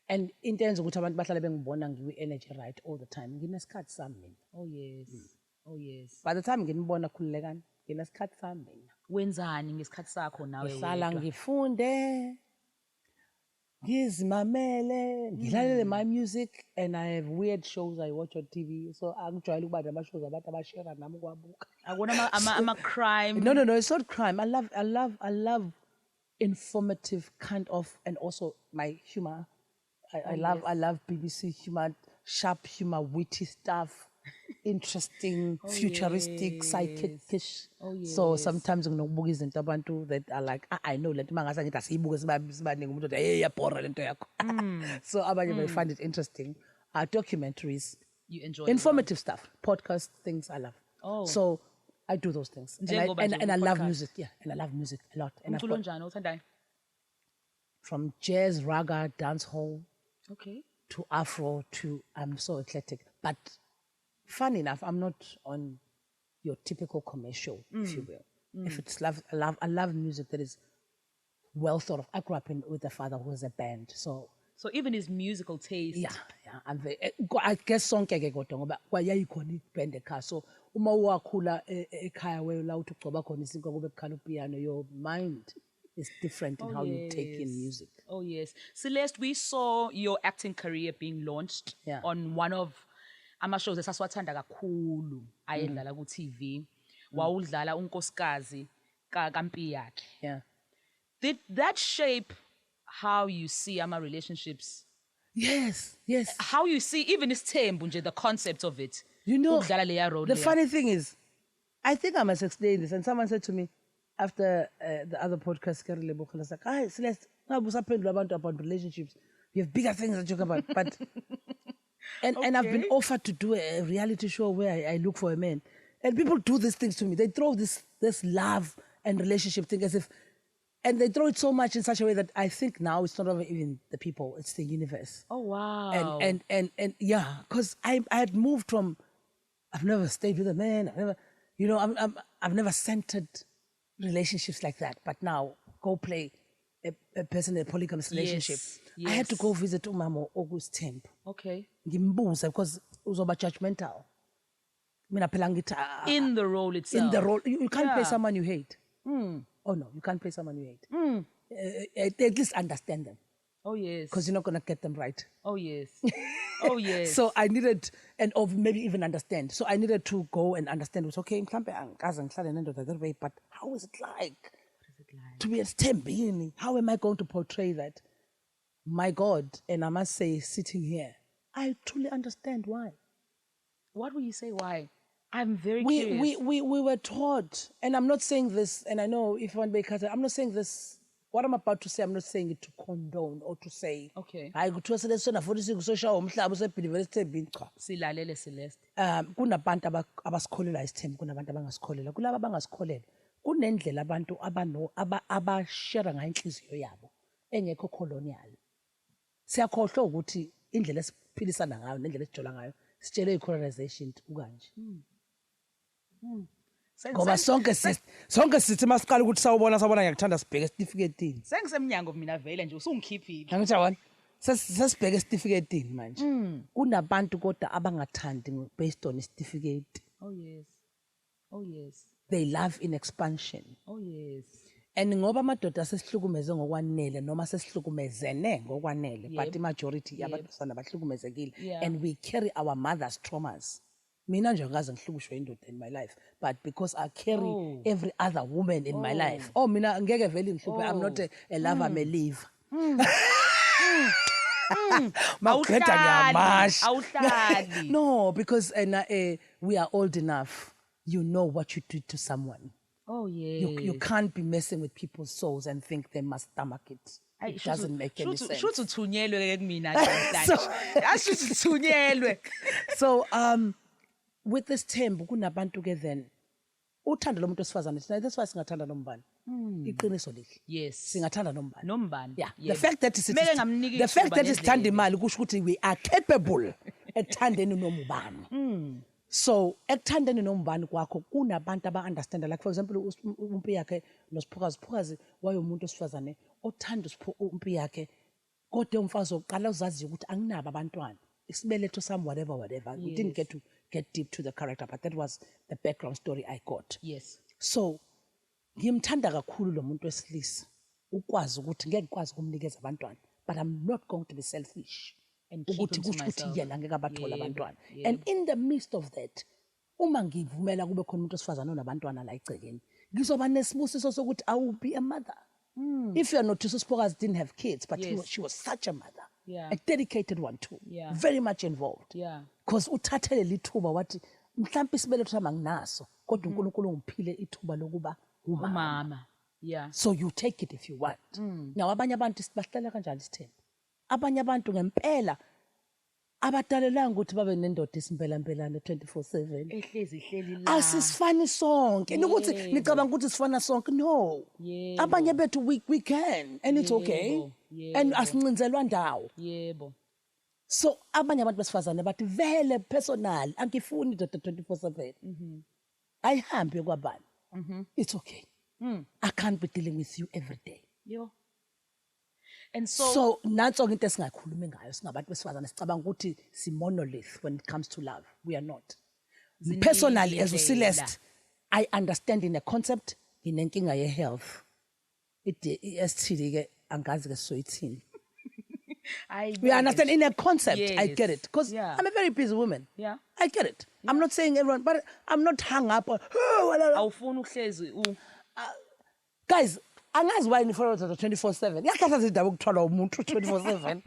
Speaker 1: And into enza ukuthi abantu bahlale bengibona ngiwi-energy right all the time. Nginesikhathi sami mina.
Speaker 2: Oh yes.
Speaker 1: By the time nginibona khululekani, nginesikhathi sami mina.
Speaker 2: Wenzani ngesikhathi sakho nawe?
Speaker 1: Ngihlala ngifunde. Ngizimamele, ngilalele my music and I have weird shows I watch on TV. So angijwayele ukuba nama-shows abantu abashare nami ukwabuka.
Speaker 2: Akuna ama crime.
Speaker 1: No, it's not crime. I love informative kind of and also my humor. I love BBC humor, sharp humor, witty stuff. Interesting, futuristic, psychic-ish. So sometimes nginokubuka izinto abantu that are like I know let mangasa ngithi asiyibuke sibaningi umuntu hey yabhora lento yakho. So abanye may find it interesting. Documentaries,
Speaker 2: you enjoy
Speaker 1: informative stuff, podcast things I love. So I do those things. And I love music. Yeah, and I love music a lot. And
Speaker 2: umculo njani othandayo?
Speaker 1: From jazz, raga, dancehall,
Speaker 2: to
Speaker 1: Afro to I'm so eclectic. But funny enough, I'm not on your typical commercial, if you will. If it's love, I love music that is well thought of. I grew up with a father who has a band, so
Speaker 2: even his musical taste.
Speaker 1: Yeah. I'm very. I guess sonke ke kodwa ngoba kwayayikhona iband ekhaya. So uma wakhula ekhaya we la uthi ugcoba khona isinko kube kukhala upiano, your mind is different in how you take in music.
Speaker 2: Oh yes, Celeste, we saw your acting career being launched on one of ama-shows esasiwathanda kakhulu ayedlala ku-TV. Wawudlala unkosikazi kampi yakhe. Did that shape how you see ama-relationships?
Speaker 1: Yes.
Speaker 2: How you see even isithembu nje, the concept of it?
Speaker 1: You know,
Speaker 2: ukudlala leya role
Speaker 1: the funny thing is, I think I must explain this. And someone said to me after the other podcast, Kerry Lebokhela, like, "Hi, Celeste, about relationships. You have bigger things to talk about." But and I've been offered to do a reality show where I look for a man, and people do these things to me. They throw this love and relationship thing as if, and they throw it so much in such a way that I think now it's not even the people, it's the universe.
Speaker 2: Oh, wow.
Speaker 1: And yeah, because I had moved from, I've never stayed with a man, I've never, I've never centered relationships like that. But now, go play a person in a polygamous relationship.
Speaker 2: Yes.
Speaker 1: I had to go visit Umamo August Temp.
Speaker 2: Okay.
Speaker 1: Ngimbuza because uzoba judgmental. Mina phela ngithi,
Speaker 2: In the role itself.
Speaker 1: in the role, you can't play
Speaker 2: Yeah.
Speaker 1: someone you hate. Oh no, you can't play someone you hate. At least understand them,
Speaker 2: Oh, yes.
Speaker 1: because you're not going to get them right.
Speaker 2: Oh, yes. Oh, yes.
Speaker 1: So I needed, or maybe even understand. So I needed to go and understand. It was okay, mhlambe angikaze ngihlale nendoda that way, but how is it like to be a Stembini? How am I going to portray that? My God, and I must say, sitting here, I truly understand why.
Speaker 2: What will you say? Why? I'm very
Speaker 1: We
Speaker 2: curious.
Speaker 1: we were taught, and I'm not saying this, and I know if one may cut it, I'm not saying this. What I'm about to say, I'm not saying it to condone or to say.
Speaker 2: Okay.
Speaker 1: Hayi kuthiwa selesona futhi sikusosha umhlaba usebhilivele sithembini cha.
Speaker 2: Silalele Celeste.
Speaker 1: Kunabantu abasikholela isithembu, kunabantu abangasikholela. Kulabo abangasikholela, kunendlela abantu abashare ngayo inhliziyo yabo engekho colonial. Siyakhohlwa ukuthi indlela esiphilisana ngayo nendlela esijola ngayo sitshele i-colonization ukanje. Ngoba sonke sithi masiqala ukuthi sawubona ngiyakuthanda sibheke esitifiketini.
Speaker 2: Sengisemnyango mina vele nje usungikhiphile.
Speaker 1: Angithi yabona? Sesibheke esitifiketini manje. Kunabantu kodwa abangathandi based on isitifiketi.
Speaker 2: Oh, yes. Oh, yes.
Speaker 1: They love in expansion.
Speaker 2: Oh, yes.
Speaker 1: And ngoba amadoda sesihlukumeze ngokwanele noma sesihlukumezene ngokwanele, but the majority yabantwana bahlukumezekile,
Speaker 2: Yeah.
Speaker 1: and we carry our mother's traumas. Mina nje ngaze ngihlukushwe indoda in my life, but because I carry every other woman in my life. Oh, mina ngeke vele ngihluphe. I'm not a lover, I'm a leaver. Maqeda ngiyamasha.
Speaker 2: Awuhlali.
Speaker 1: No, because we are old enough. You know what you did to someone.
Speaker 2: Oh, yes.
Speaker 1: You can't be messing with people's souls and think they must stomach it. It doesn't make any sense.
Speaker 2: Shuthu uthunyelwe ke kumina namhlanje. Ashuthi uthunyelwe.
Speaker 1: So with this Thembu kunabantu ke then uthando lomuntu osifazane thina that's why singathanda nombani. Iqiniso lihle.
Speaker 2: Yes.
Speaker 1: Singathanda nombani.
Speaker 2: Nombani.
Speaker 1: Yeah.
Speaker 2: Yes.
Speaker 1: The fact that sithanda imali kusho ukuthi we are capable ekuthandeni nombani. So ekuthandeni nombani kwakho kunabantu aba-understand, like for example umpi yakhe noSiphukazi wayomuntu osifazane othanda umpi yakhe kodwa umfazi oqala uzazi ukuthi anginabo abantwana isibeletho sami whatever. We didn't get deep to the character, but that was the background story I got.
Speaker 2: Yes.
Speaker 1: So ngimthanda kakhulu lo muntu wesilisa ukwazi ukuthi ngeke ngikwazi ukumnikeza abantwana, but I'm not going to be selfish.
Speaker 2: And keep
Speaker 1: Ukuthi
Speaker 2: him to
Speaker 1: kusho ukuthi
Speaker 2: myself.
Speaker 1: yena ngeke abathola
Speaker 2: Yebo,
Speaker 1: abantwana.
Speaker 2: yebo.
Speaker 1: And in the midst of that, uma ngivumela kube khona umuntu osifazana onabantwana la egcekeni, ngizoba nesibusiso sokuthi I will be a mother. If you are not, Siphukazi didn't have kids, but
Speaker 2: Yes.
Speaker 1: she was such a mother.
Speaker 2: Yeah.
Speaker 1: A dedicated one too.
Speaker 2: Yeah.
Speaker 1: Very much involved.
Speaker 2: Yeah.
Speaker 1: Because uthathele lithuba wathi mhlawumbe isibeletho sami anginaso kodwa uNkulunkulu ungiphile ithuba lokuba umama.
Speaker 2: Umama. Yeah.
Speaker 1: So you take it if you want. Now abanye abantu sibahlala kanjalo isithembu. Abanye abantu ngempela abadalelanga ukuthi babe nendoda isimpela-mpelane 24/7.
Speaker 2: Ehlezi ihleli la.
Speaker 1: Asisifani sonke. Ukuthi
Speaker 2: Yebo.
Speaker 1: nicabanga ukuthi sifana sonke. No.
Speaker 2: Yebo.
Speaker 1: Abanye bethu we can and it's okay.
Speaker 2: Yebo,
Speaker 1: And
Speaker 2: yebo.
Speaker 1: asincinzelwa ndawo.
Speaker 2: Yebo.
Speaker 1: So abanye abantu besifazane bathi vele personal angifuni indoda 24/7. Ayihambe kwabani. It's okay. I can't be dealing with you every day.
Speaker 2: Yo. And so,
Speaker 1: So nanso into esingakhulumi ngayo singabantu besifazane sicabanga ukuthi si monolith when it comes to love. We are not. Personally as uCeleste, I understand in a concept nginenkinga ye health. STD ke angazi ke soyithini. We understand in a concept. I
Speaker 2: Yes.
Speaker 1: get it because
Speaker 2: Yeah.
Speaker 1: I'm a very busy woman.
Speaker 2: Yeah.
Speaker 1: I get it. I'm not saying everyone, but I'm not hung up on.
Speaker 2: awufuni uhlezi
Speaker 1: Guys, angazi why nifollow 24/7. Yakhathaza indaba ukuthwala umuntu 24/7.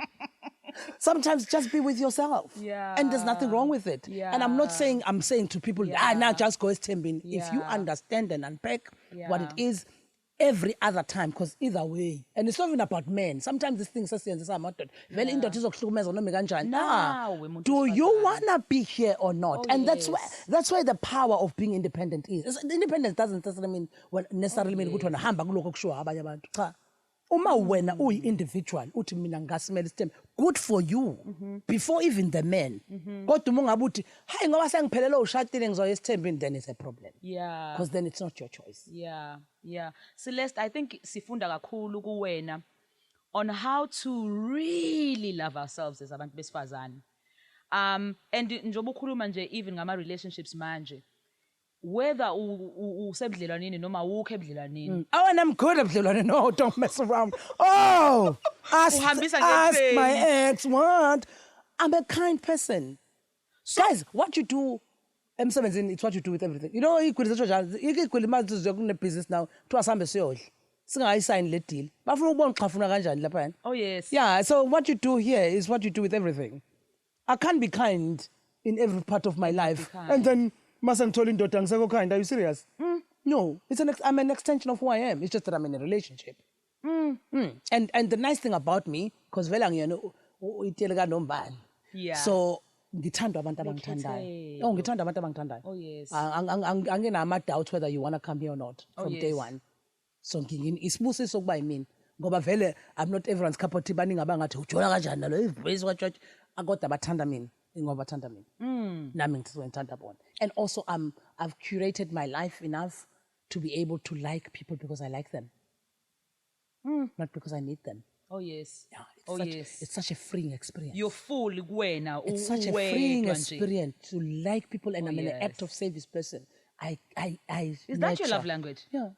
Speaker 1: Sometimes just be with yourself.
Speaker 2: Yeah.
Speaker 1: And there's nothing wrong with it. And I'm not saying, I'm saying to people, now just go as Tembin. If you
Speaker 2: Yeah.
Speaker 1: understand and unpack what it
Speaker 2: Yeah.
Speaker 1: is, every other time, because either way, and it's not even about men. Sometimes these things are not. Vele indoda izokuhlukumeza noma kanjani.
Speaker 2: Nawe muntu
Speaker 1: Do you
Speaker 2: wesifazane.
Speaker 1: wanna be here or not?
Speaker 2: Oh,
Speaker 1: And
Speaker 2: yes.
Speaker 1: that's where the power of being independent is. Independence doesn't necessarily mean ukuthi wena hamba kuloko kushiwo abanye abantu. Cha. Uma wena uyi-individual uthi mina ngasimela isithembu, good for you before even the men. Kodwa uma ungabe uthi hayi ngoba sengiphelele ushadile ngizoya esithembini, then it's a problem.
Speaker 2: Yeah.
Speaker 1: Because then it's not your choice.
Speaker 2: Yeah. Celeste, I think sifunda kakhulu kuwena on how to really love ourselves as abantu besifazane. And njoba ukhuluma nje even ngama relationships manje, whether usebudlelwaneni noma awukho ebudlelwaneni.
Speaker 1: Oh, and I'm good at budlelwane. No, don't mess around. Oh, ask my ex what? I'm a kind person. Guys, what you do, M17, it's what you do with everything. You know, you could business now to asambe siyodla. Singayisign le deal. Bafuna ukubona uqhafuna kanjani lapha.
Speaker 2: Oh yes.
Speaker 1: Yeah, so what you do here is what you do with everything. I can't be kind in every part of my life. And then masangithola indoda ngisekho kind. Are you serious? No, I'm an extension of who I am. It's just that I'm in a relationship. And the nice thing about me, because vele ngiyona uyitele kanombani.
Speaker 2: Yeah.
Speaker 1: So ngithanda abantu abangithandayo. Oh, ngithanda abantu abangithandayo.
Speaker 2: Oh yes.
Speaker 1: Anginama doubt whether you want to come here or not from day one. So isibusiso kuba yimini. Ngoba vele I'm not everyone's cup of tea, baningi abangathi ujola kanjani nalo ivoice kwaChurch, kodwa bathanda mina. Ngoba bathanda mina. Nami ngithanda bona. And also I've curated my life enough to be able to like people because I like them. Not because I need them.
Speaker 2: Oh yes.
Speaker 1: Yeah, it's such a freeing experience.
Speaker 2: You're full kuwena.
Speaker 1: It's such a freeing experience to like people, and I'm an act of service person. I
Speaker 2: Is that your love language?
Speaker 1: Yeah.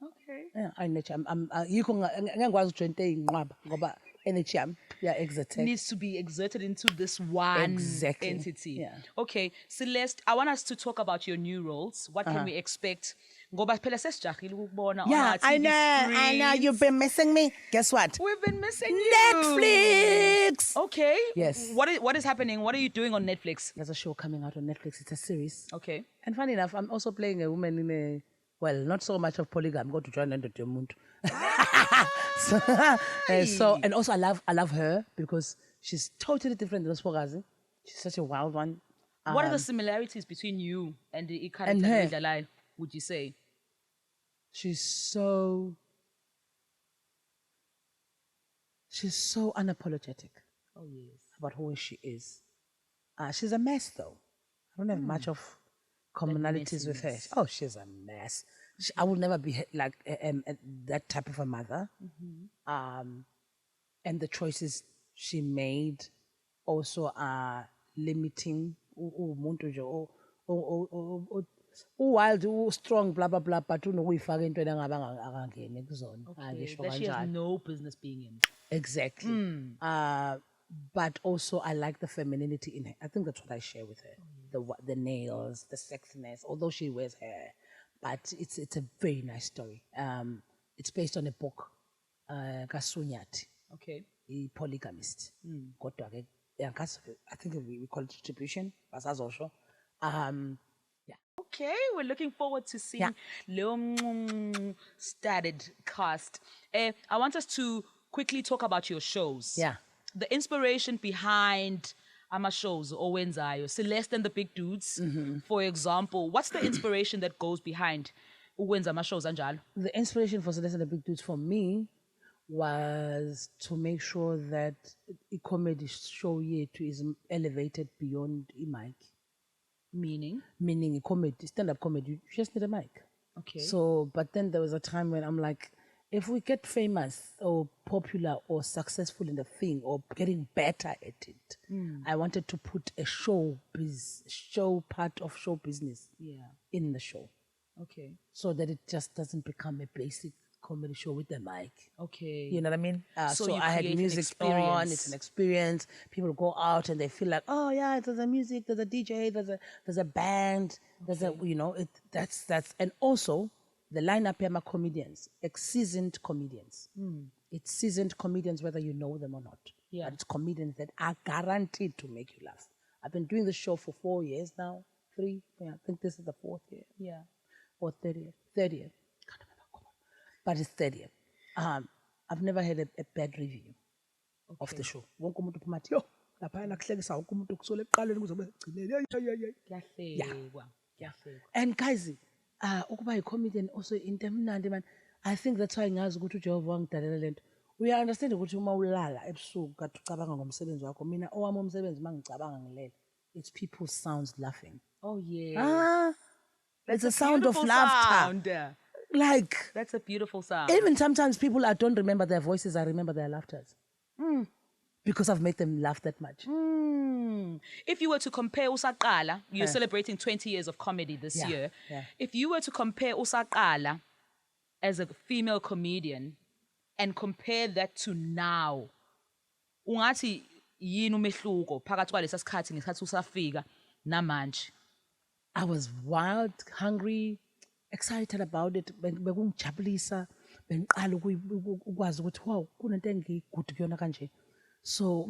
Speaker 2: Okay.
Speaker 1: Yeah, I nurture. Yikho ngengikwazi ukujenta eyinqwaba ngoba energy yami exerted.
Speaker 2: Needs to be exerted into this one entity.
Speaker 1: Yeah.
Speaker 2: Okay, Celeste, I want us to talk about your new roles. What can we expect? Ngoba phela sesijahile ukubona
Speaker 1: Yeah, I know. You've been missing me. Guess what?
Speaker 2: We've been missing you.
Speaker 1: Netflix.
Speaker 2: Okay.
Speaker 1: Yes.
Speaker 2: What is happening? What are you doing on Netflix?
Speaker 1: There's a show coming out on Netflix. It's a series.
Speaker 2: Okay.
Speaker 1: And funny enough, I'm also playing a woman in a, well, not so much of polygamy. Go to join into Muntu. So, and also I love her because she's totally different than Swogazi. She's such a wild one.
Speaker 2: What are the similarities between you and the
Speaker 1: And her?
Speaker 2: character, would you say?
Speaker 1: She's so unapologetic.
Speaker 2: Oh, yes.
Speaker 1: About who she is. She's a mess, though. I don't have much of commonalities with her. Oh, she's a mess. I will never be like that type of a mother. And the choices she made also are limiting. Wild, strong, blah blah blah. But unokuyifaka entweni engabe akangeni kuzona. Ngisho
Speaker 2: That she has
Speaker 1: kanjalo.
Speaker 2: no business being in.
Speaker 1: Exactly. But also I like the femininity in her. I think that's what I share with her. The nails, the sexiness, although she wears hair. But it's a very nice story. It's based on a book, Kasunyati,
Speaker 2: Okay.
Speaker 1: a polygamist. Kodwa-ke, I think we call it distribution. Basazosho.
Speaker 2: Okay, we're looking forward to seeing Leo started cast. I want us to quickly talk about your shows.
Speaker 1: Yeah.
Speaker 2: The inspiration behind ama shows owenzayo, Celeste and the Big Dudes, for example. What's the inspiration that goes behind ukwenza ama shows anjalo?
Speaker 1: The inspiration for Celeste and the Big Dudes for me was to make sure that a comedy show yethu is elevated beyond a mic.
Speaker 2: Meaning?
Speaker 1: Meaning a comedy, stand-up comedy, you just need a mic.
Speaker 2: Okay.
Speaker 1: So, but then there was a time when I'm like, if we get famous or popular or successful in the thing or getting better at it, I wanted to put a show part of show business in the show.
Speaker 2: Okay.
Speaker 1: So that it just doesn't become a basic comedy show with the mic.
Speaker 2: Okay.
Speaker 1: You know what I mean?
Speaker 2: So you
Speaker 1: I had
Speaker 2: create an
Speaker 1: music on,
Speaker 2: experience.
Speaker 1: it's an experience. People go out and they feel like, oh yeah, there's a music, there's a DJ, there's a band, there's a, you know, that's, and also the lineup here are comedians, seasoned comedians. It's seasoned comedians whether you know them or not.
Speaker 2: Yeah.
Speaker 1: But it's comedians that are guaranteed to make you laugh. I've been doing the show for 4 years now, 3, I think this is the 4th year.
Speaker 2: Yeah.
Speaker 1: Or third year. Can't remember. but it's steady. I've never had a bad review of the show. Wonke umuntu uphuma athi, yo, laphayana kuhlekisa wonke umuntu kusole eqaleni kuze kube ekugcineni.
Speaker 2: Kuyahlekwa.
Speaker 1: And guys, ukuba comedian also into emnandi man. I think that's why ngazi ukuthi uJehova wangidalela lento. We understand ukuthi uma ulala ebusuku kade ucabanga ngomsebenzi wakho. Mina owami umsebenzi mangicabanga ngilele. It's people's sounds laughing.
Speaker 2: Oh yeah.
Speaker 1: It's a sound of laughter. Like
Speaker 2: that's a beautiful sound.
Speaker 1: Even sometimes people I don't remember their voices, I remember their laughters. Because I've made them laugh that much.
Speaker 2: If you were to compare Usaqala, you're celebrating 20 years of comedy this year.
Speaker 1: Yeah.
Speaker 2: If you were to compare Usaqala as a female comedian and compare that to now, ungathi yini umehluko phakathi kwalesa sikhathi ngesikhathi usafika namanje?
Speaker 1: I was wild, hungry, excited about it. Bekungijabulisa, bengiqala ukwazi ukuthi wow, kunento engigudu kuyona kanje. So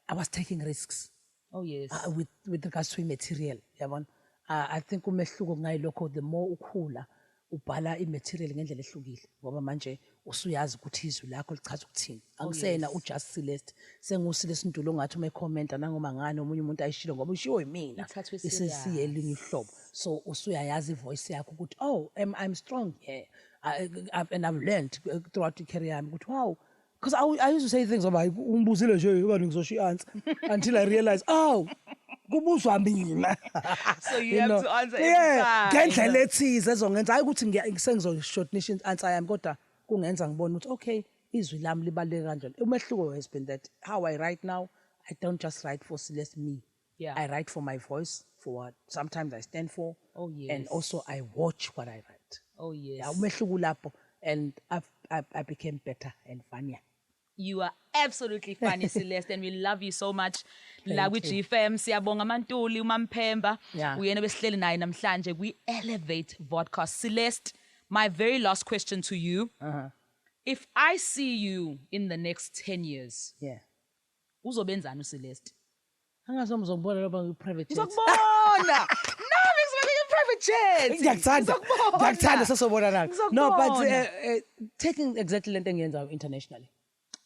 Speaker 1: I was taking risks.
Speaker 2: Oh yes.
Speaker 1: With regards to material, yabona. I think umehluko ngayilokho the more ukhula ubhala imaterial ngendlela ehlukile ngoba manje usuyazi ukuthi izwi lakho lichaza ukuthini. Angisena uJust Celeste. SenguCeleste Ndulo ngathi uma commenta nangoma ngani omunye umuntu ayishilo ngoba ushiwo yimina. Isisiye elinye ihlobo. So usuyayazi ivoice yakho ukuthi oh I'm strong here. And I've learned throughout the career yami ukuthi wow. Because I used to say things about umbuzile nje ubani ngizosho answer until I realized oh kubuzwa mina.
Speaker 2: So you have to answer every time.
Speaker 1: Ngendlela ethize ezongenza hayi ukuthi sengizoshortnisha answer yami kodwa kungenza ngibone ukuthi okay izwi lami libaleke kanjani. Umehluko has been that how I write now, I don't just write for Celeste me.
Speaker 2: Yeah.
Speaker 1: I write for my voice, for what sometimes I stand for.
Speaker 2: Oh yes.
Speaker 1: And also I watch what I write.
Speaker 2: Oh yes.
Speaker 1: Yeah, umehluko lapho and I became better and funnier.
Speaker 2: You are absolutely funny, Celeste, and we love you so much. La with GFM, siyabonga Mantuli, uMampemba. Uyena besihleli naye namhlanje we Elevate Vodcast. Celeste, my very last question to you. If I see you in the next 10 years, uzobenzani uCeleste?
Speaker 1: Angazomzobona loba private jet.
Speaker 2: Uzokubona. Private jet.
Speaker 1: Ngiyakuthanda sesobona nako. No, but taking exactly lento engiyenza internationally.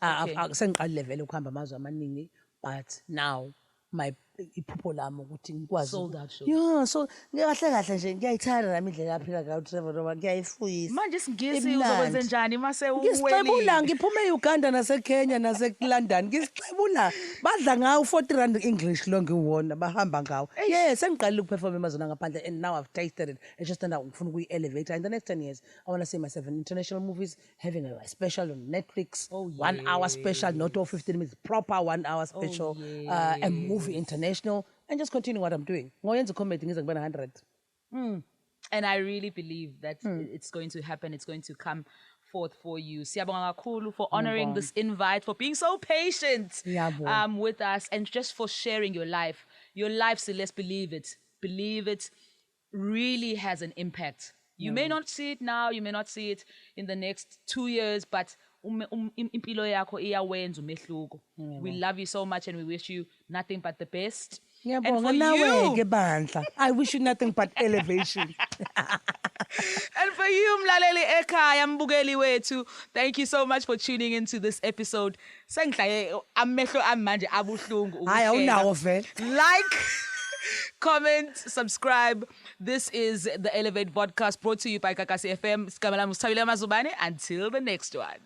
Speaker 1: Sengiqalile vele ukuhamba amazwe amaningi but now my iphupho lami ukuthi ngikwazi
Speaker 2: sold out show.
Speaker 1: Yeah, so ngikahle kahle nje ngiyayithanda nami indlela yaphila ngayo travel ngoba ngiyayifuyisa.
Speaker 2: Manje singisi uzokwenza njani mase uweli?
Speaker 1: Ngisixebula ngiphume eUganda naseKenya naseLondon ngisixebula badla ngawo 40 rand English lo ngiwona bahamba ngawo. Yeah, sengiqalile ukuperform emazweni ngaphandle and now I've tasted it. I just enda ngifuna ukuyi-elevate in the next 10 years. I want to see myself in international movies, having a special on Netflix, 1 hour special, not all 15 minutes, proper 1 hour special, a movie international. And just continue what I'm doing. Ngoyenza comedy ngize ngibena 100.
Speaker 2: And I really believe that it's going to happen. It's going to come forth for you. Siyabonga kakhulu for honoring this invite, for being so patient with us, and just for sharing your life. Your life, Celeste, believe it. Believe it really has an impact. You may not see it now. You may not see it in the next 2 years, but impilo yakho iyawenza umehluko. We love you so much and we wish you nothing but the best. And for you,
Speaker 1: I wish you nothing but elevation.
Speaker 2: And for you, mlaleli ekhaya, mbukeli wethu, thank you so much for tuning into this episode. Sengihlaye amehlo amanje abuhlungu.
Speaker 1: Hayi awunawo vele.
Speaker 2: Like, comment, subscribe. This is the Elevate Vodcast brought to you by Kakasi FM. Sikamela Mustabile Mazubane. Until the next one.